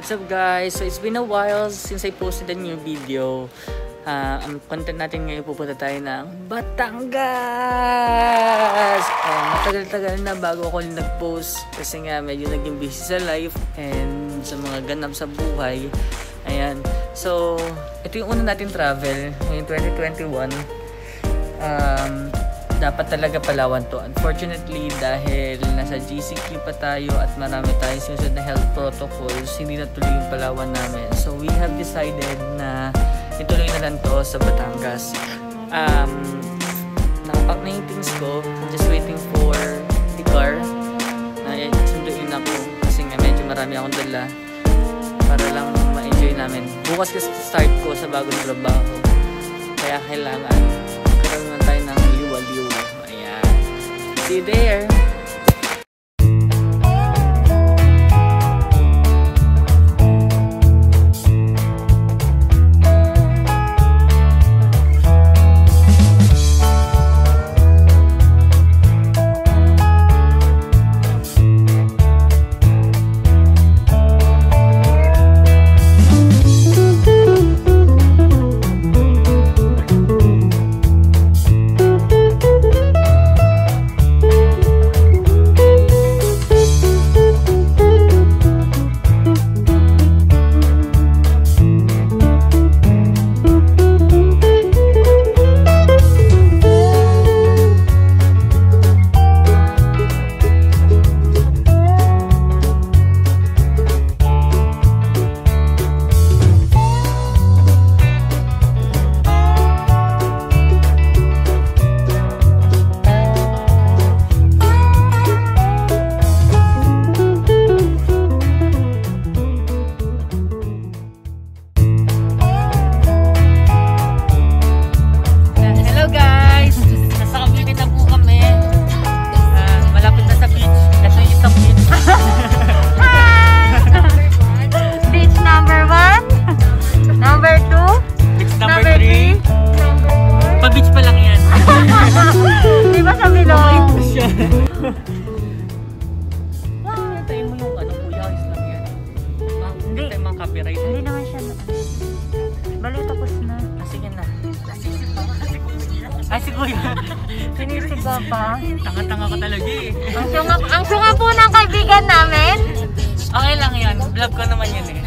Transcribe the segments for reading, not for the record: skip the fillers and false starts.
What's up guys? So it's been a while since I posted a new video. Ang content natin ngayon, pupunta tayo ng Batangas! Matagal-tagal na bago ako nag-post kasi nga medyo naging busy sa life and sa mga ganap sa buhay. Ayan. So, ito yung una natin travel ngayong 2021. Dapat talaga Palawan to. Unfortunately, dahil nasa GCQ pa tayo at marami tayong sinusunod na health protocols, hindi natuloy yung Palawan namin. So, we have decided na ituloy na lang to sa Batangas. Nakapack na yung things ko. Just waiting for the car na sunduin ako kasi nga medyo marami akong dala para lang ma-enjoy namin. Bukas kasi start ko sa bagong trabaho. Kaya kailangan magkaroon tayo ng liwa-liwa. Ayan. See you there! Hindi naman siya. Bali, tapos na. Sige na. Ay, si Kuya. Sinisigaw pa. Tanga-tanga ko talaga eh. Ang sunga po ng kaibigan namin. Okay lang yan. Vlog ko naman yan eh.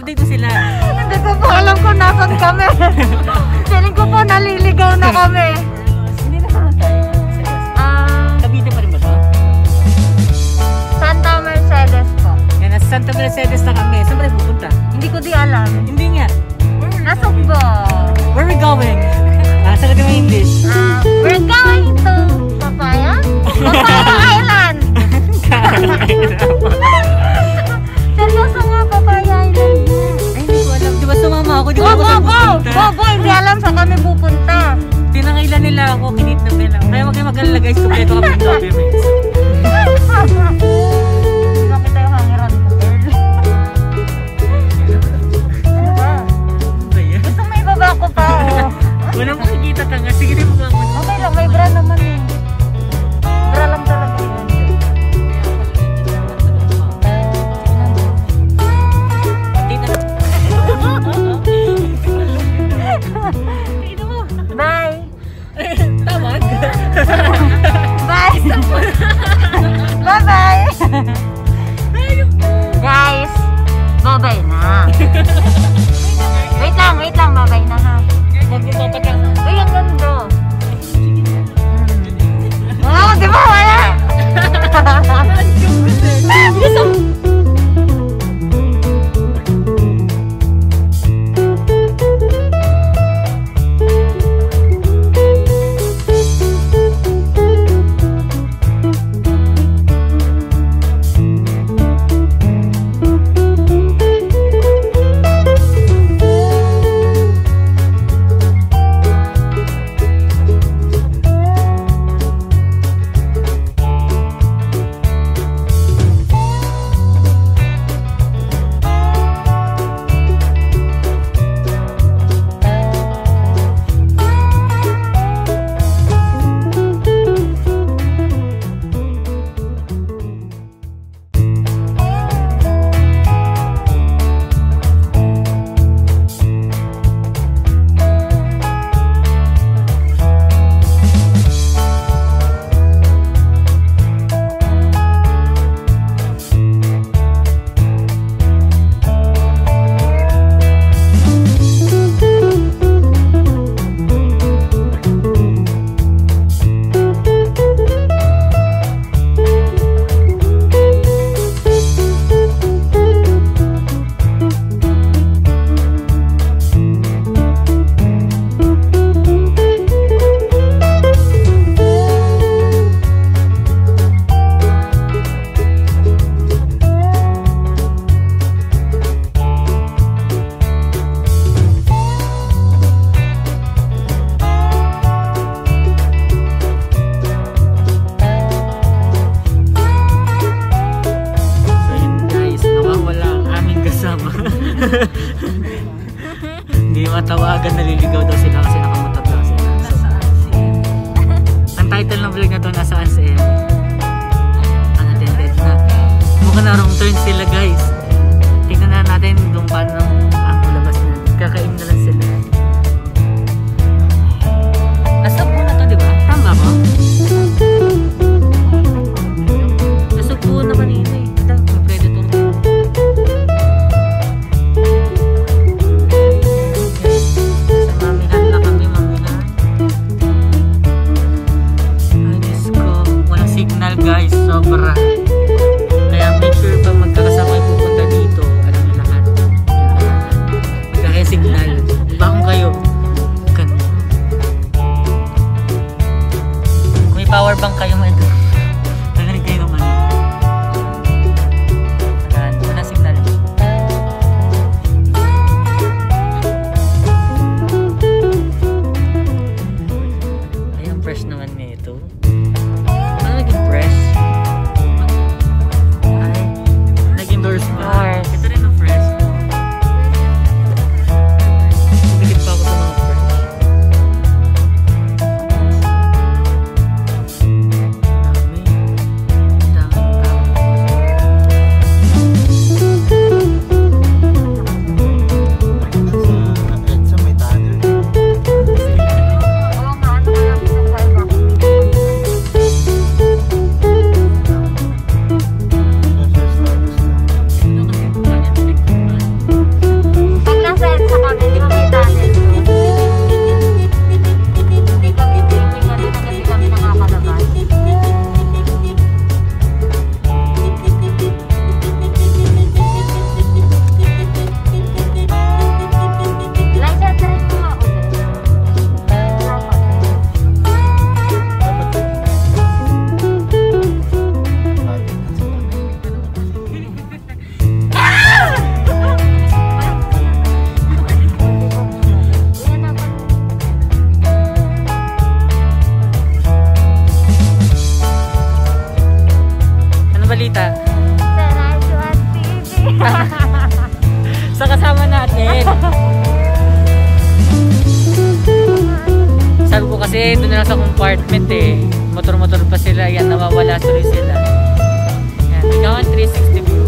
update mo sila. Hindi ko po alam kung nasan kami. Feeling ko po naliligaw na kami. Hindi na naman tayo. Cavite pa rin ba ito? Santa Mercedes po. Yan, nasa Santa Mercedes na kami. Saan ba tayo pupunta? Hindi ko di alam. Hindi nga. Nasugbo. Where are we going? Sagot mo English. We're going to Papaya? Papaya Island. Seryoso nga, Papaya Island. Ay, hindi ko alam. Di ba sumama ako? Di ba ako Go, saan go, pupunta? go, hindi alam saan kami pupunta. Tinangailan nila ako, kinidnap nila ako. Kaya wag kayo mag-alala guys, kumpleto kami ng documents. Hindi na kita yung hangiran ko, girl. Ano ba? Ba yan? Gusto mo ibaba ko pa, oh. Walang makikita tanga. Sige, di mo ba ako? Okay lang, may bra naman eh. Bra lang talaga yun. Bye! Tawag? Bye! Bye-bye! Guys, bye-bye na. Wait lang, bye-bye na ha. Magpapapat lang. Uy, ang ganda. Oh, di ba wala? Hindi matawagan, naliligaw daw sila kasi nakamotor daw sila. Nasaan si Ang title ng vlog na to, nasaan si Em? Unattended na. Mukha na wrong turn sila guys. Tingnan na natin kung paano ang labas na. Kakain na lang sila. Nasugbo na to, di ba? Tama ba? Nasugbo na kanina eh. Ito, may predator to. Guys, sobra. Kaya make sure pag magkakasama kayo pupunta dito, alam nyo lahat. Magkakasignal. Bakong kayo. Ganun. Kung may power bank kayo, nagaling kayo naman. Ayan, wala signal. Ay, ang fresh naman nito. Fresh. Ay, naging doors pa. Ito rin ang fresh. Bigit pa ako sa mga fresh. Dami. Daming tao. Oo nga, ano kaya pinagkaiba? na lang sa compartment eh. Motor-motor pa sila. Yan, nawawala tuloy sila. Yan, ikaw ang 360 view.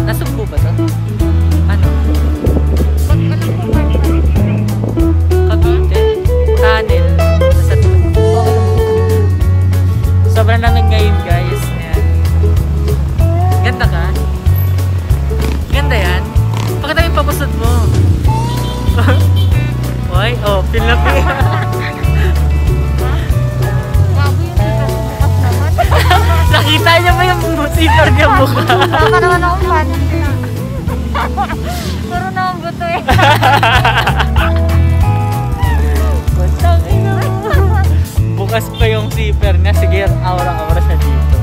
Nasugbo ba to? Ano? Cavite? Tunnel. Sobrang lamig ngayon guys. Ayan. Ganda ka? Ganda yan? Pakita yung papusod mo. Why? Oh, feel na feel. Bago yung sikat bukas naman. Nakita niya ba yung zipper niya mukha? Baka naman akong fan. Puro na ang buto eh. Bukas pa yung zipper niya. Sige, aura-aura siya dito.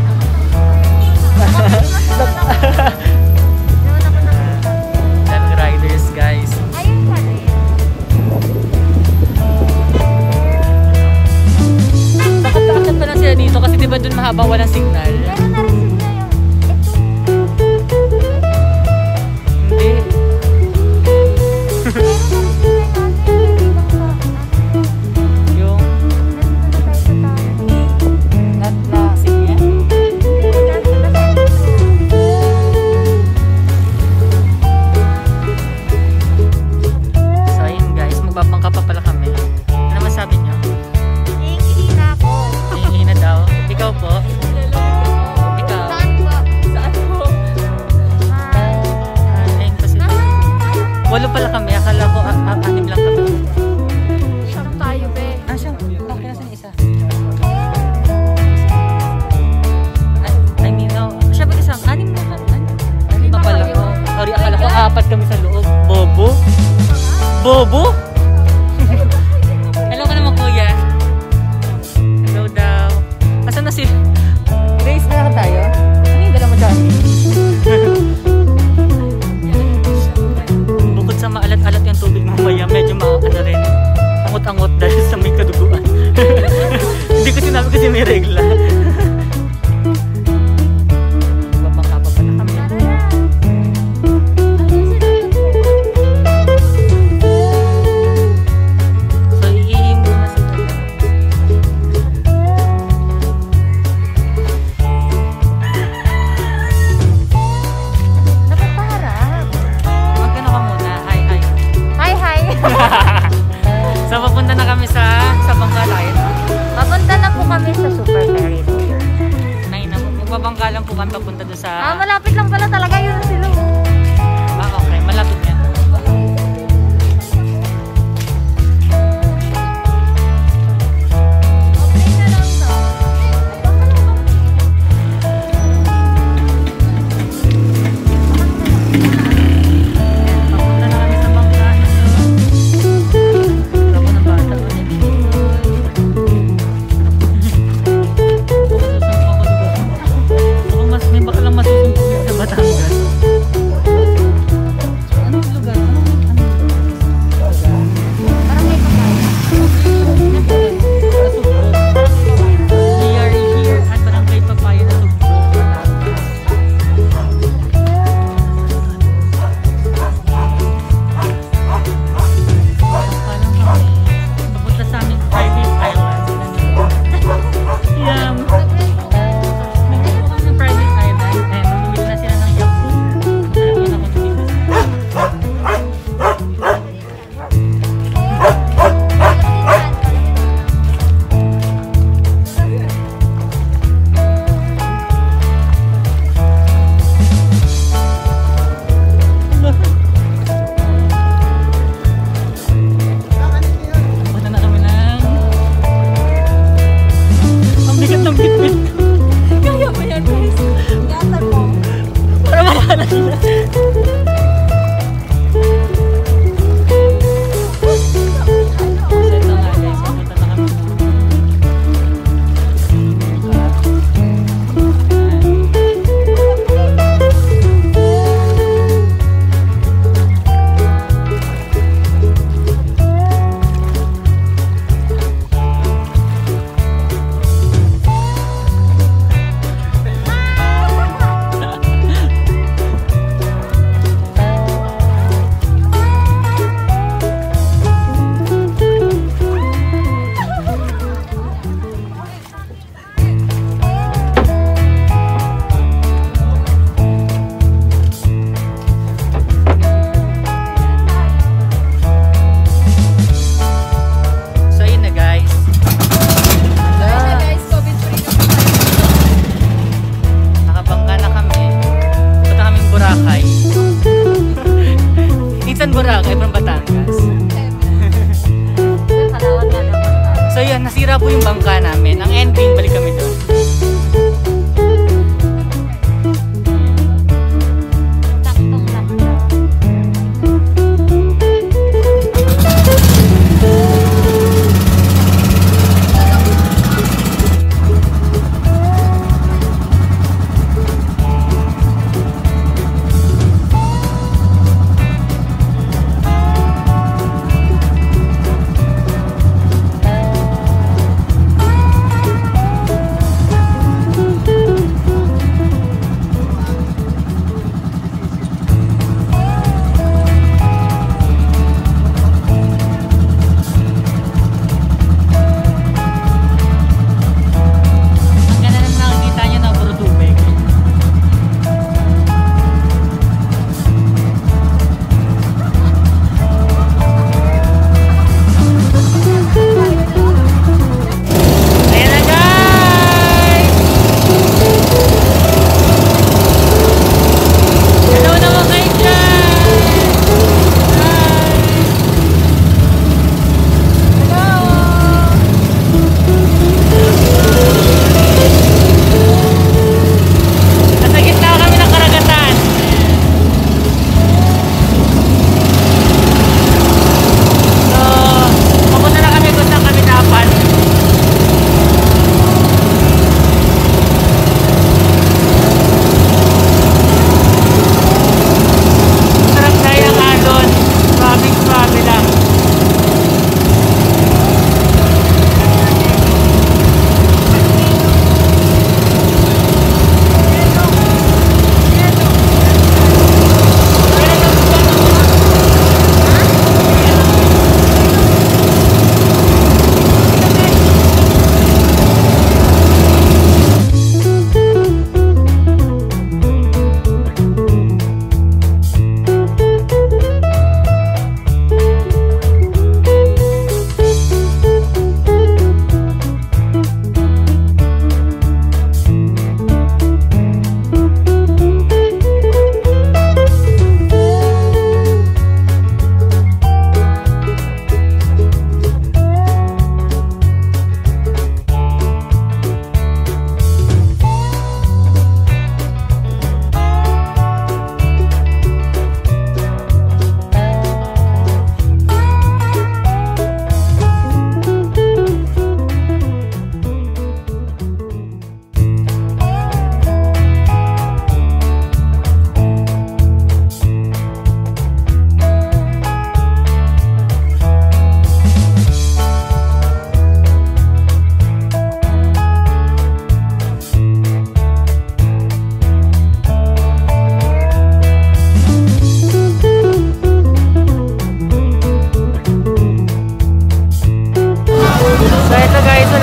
Daming riders guys. Ayun pa rin. Bakit nakakit pa lang sila dito? Kasi diba dun mahaba walang signal? Meron na rin sila yung Hindi. Yung sige. So ayun guys, magbabangka pa pala kami. Ano masabi nyo? Hihina ako. Hihina daw. Ikaw po? Ikaw? Saan po? Saan po? Ayun pa sila. Walo pala kami. Akala ko anim lang kami. Siyam tayo, be. Siya. Okay, nasan yung isa? I mean, no. Siya ba isang? Anim na kami. Anim pa pala ko. Sorry, akala ko apat kami sa loob. Bobo? Bobo? Hello ka naman kuya. Hello daw. Asan na si... Grace, na tayo? Ano yung dala mo dyan? Bukod sa maalat-alat yung tubig mamaya, medyo ano rin, angot-angot dahil sa may kaduguan. Hindi ko sinabi kasi may regla. Babangka pa pala kami. So, iihim muna sila. Napaparap. Magkano ka muna? Hi, hi. Hi, hi. So, papunta na kami sa Bangkalain. Papunta na po kami sa Super Ferry. Magbabangka lang po kami papunta doon sa... Malapit lang pala talaga yun sila. Okay. Malapit yan. Okay na lang to. Papunta na kami sa bangka. Ako ng bata ulit. May baka lang masusumpo sa Batangas. ayun, nasira po yung bangka namin. Ang ending, balik kami doon. Taktong lang daw.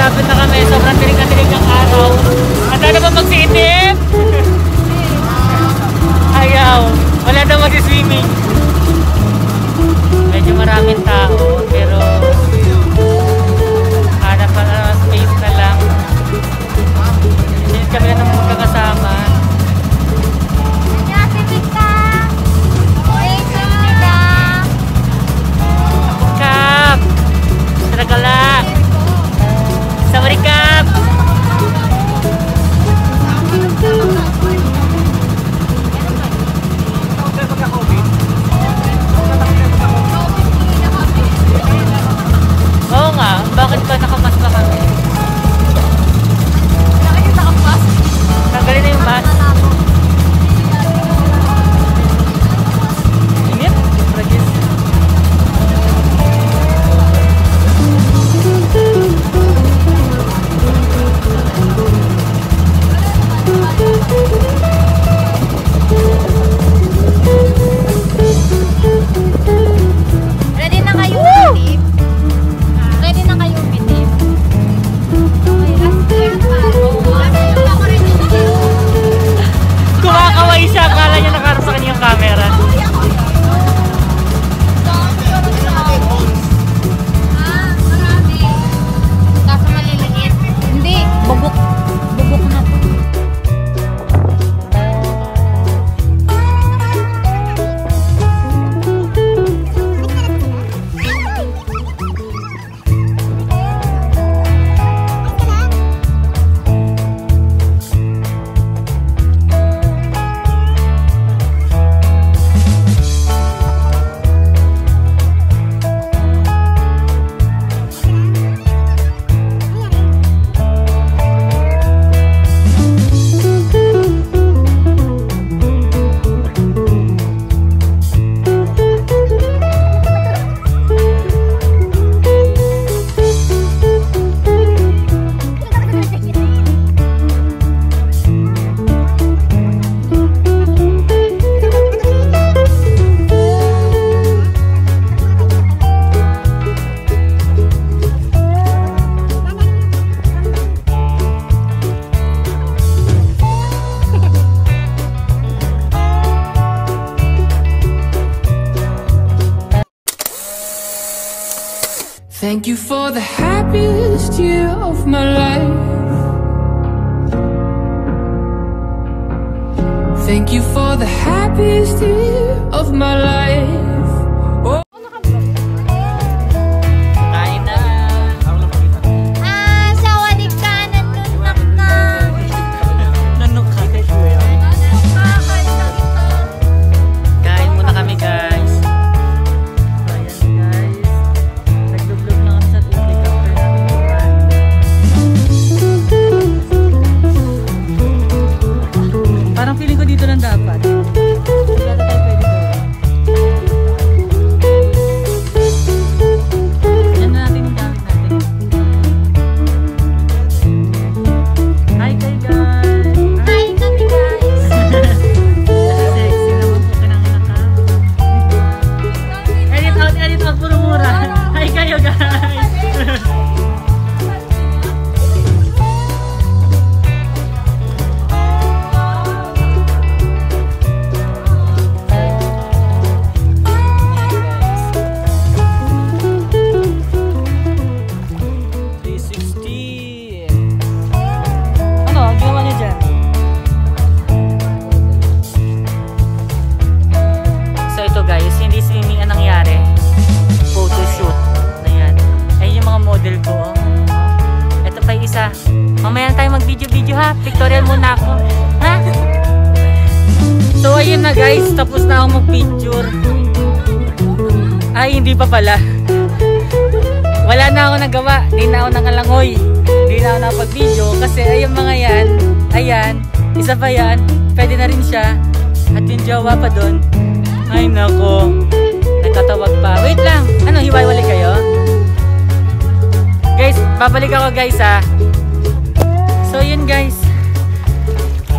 malapit na kami. Sobrang tilig na tilig ng araw. Handa na ba magsiitip? Ayaw. Wala daw mag-swimming. Medyo maraming tao. Pero hanap pa na space na lang. Hindi kami na naman magkakasama. Kap! Saragala! Sawarikap! Thank you for the happiest year of my life. Thank you for the happiest year of my life. Oh. Kain na. Sawadee ka, nanunok na. Nanok ka. Kain muna kami, guys. So, ayan, guys. Naglublog na kami sa tubig after namin kumain. Parang feeling ko dito lang dapat. Hindi ata tayo pwede gawin. Yan na natin yung gamit natin. Hi kayo, guys! Hi kami, guys. Sexy naman po pinanganak ka. Edit out, puro mura. Hi kayo, guys! Ano, ginawa niyo dyan? So ito guys, hindi swimming ang nangyari. Photoshoot na yan. Ayun yung mga model ko. Ito pa yung isa. Mamaya na tayo mag-video-video ha. Pictorial muna ako. Ha? So ayun na guys, tapos na ako mag-picture. Ay, hindi pa pala. Wala na ako nagawa. Di na ako nangalangoy. Di na ako nakapag-video. Kasi ayun mga yan. Ayan. Isa pa yan. Pwede na rin siya. At yung jowa pa dun. Ay nako. Nagtatawag pa. Wait lang. Ano, hiwa-wali kayo? Guys, babalik ako guys ha. So yun guys.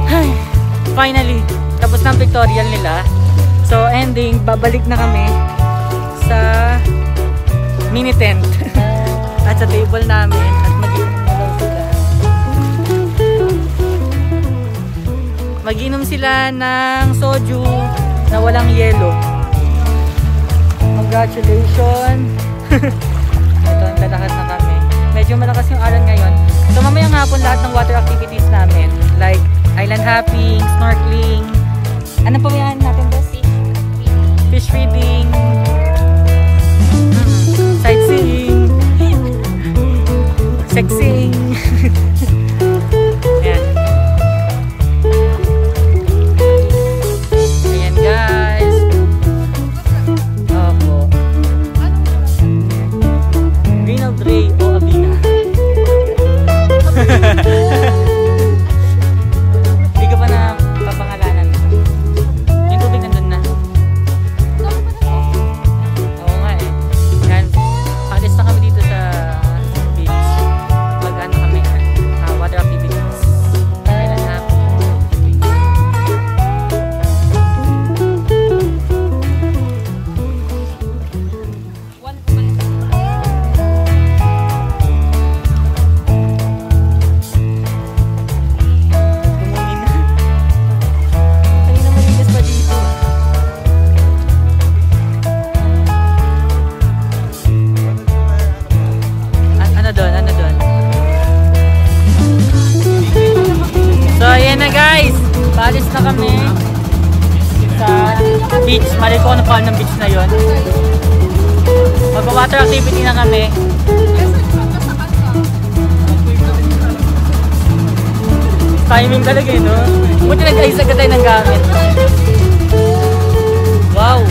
Ay, finally. Tapos na ang pictorial nila. So ending, babalik na kami sa mini tent. At sa table namin. At mag-inom na daw sila. Mag-inom sila ng soju na walang yelo. Congratulations! Ito, lalakad na kami. Medyo malakas yung alon ngayon. So mamayang hapon lahat ng water activities namin. Like island hopping, snorkeling. Ano pa yan natin, boss? Fish feeding. Sightseeing. Sexing. Ayan. Ayan guys. Opo. Greenald Ray o Abina. Hindi ka pa na papangalanan. Yung tubig nandun na. Oo nga eh. Yan. Alis na kami dito sa beach. Mag-ano kami. Water activities. Kailan na ako. Tumungin na. Kanina maligas pa dito. Ano doon? Ano doon? So ayan na guys. Paalis na kami sa beach. Mali ko ano pa ng beach na yon. Magpa-water activity na kami. Timing talaga eh, no? Buti nag-ayos agad tayo ng gamit. Wow!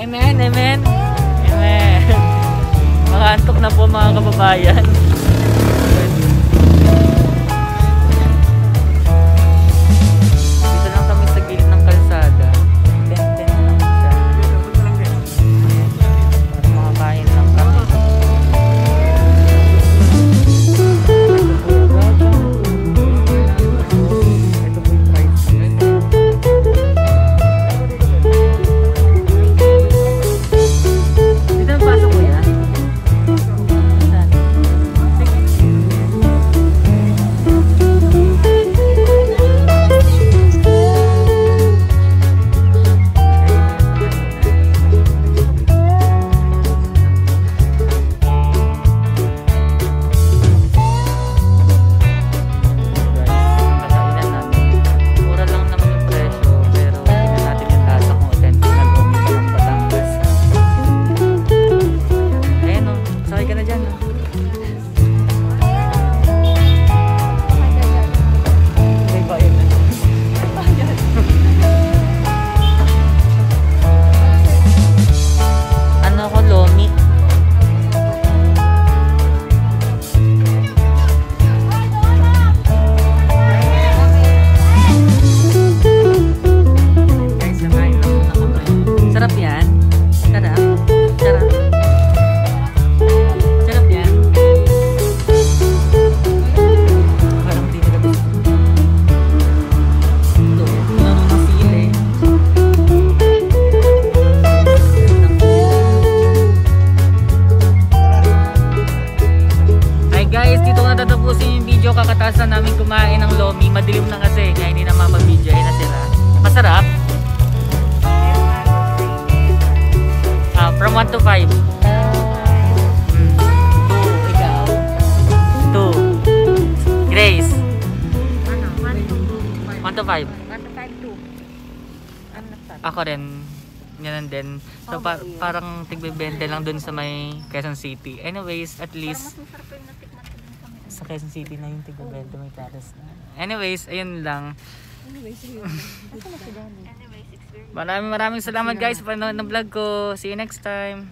Amen, amen. Amen. Mga antok na po mga kababayan. Dito lang kami sa gilid ng kalsada. Ten lang siya. Para makakain lang kami. Ito po yung price. Dito ang pasok ko yan. Saan? Kakainan namin. Mura lang naman yung presyo, pero tingnan natin yung lasa kung authentic na lomi pa ng Batangas. Ayan o, sakay ka na dyan. May bayad na. Ano ako, lomi? Guys, nakain na muna kami. Sarap yan. Sarap. Sarap. Sarap yan. Parang di nila gusto. Ito, ano ng sili. Hi guys, dito ko natatapusin yung video. Kakatasan namin kumain ng lomi. Madilim na kasi, kaya hindi na mapag-video. Ay nasira. Masarap. From 1 to 5. 2, ikaw. 2. Grace. Ano? 1 to 5. 1 to 5, 2. Ano na sa? Ako rin. Ganun din. So parang tigbe-20 lang dun sa may Quezon City. Anyways, at least Mas masarap yung natikman ko dun kami. sa Quezon City na yung tigbe-20 may terrace na. Anyways, ayun lang. Anyways, experience. Maraming salamat guys sa panonood ng vlog ko. See you next time.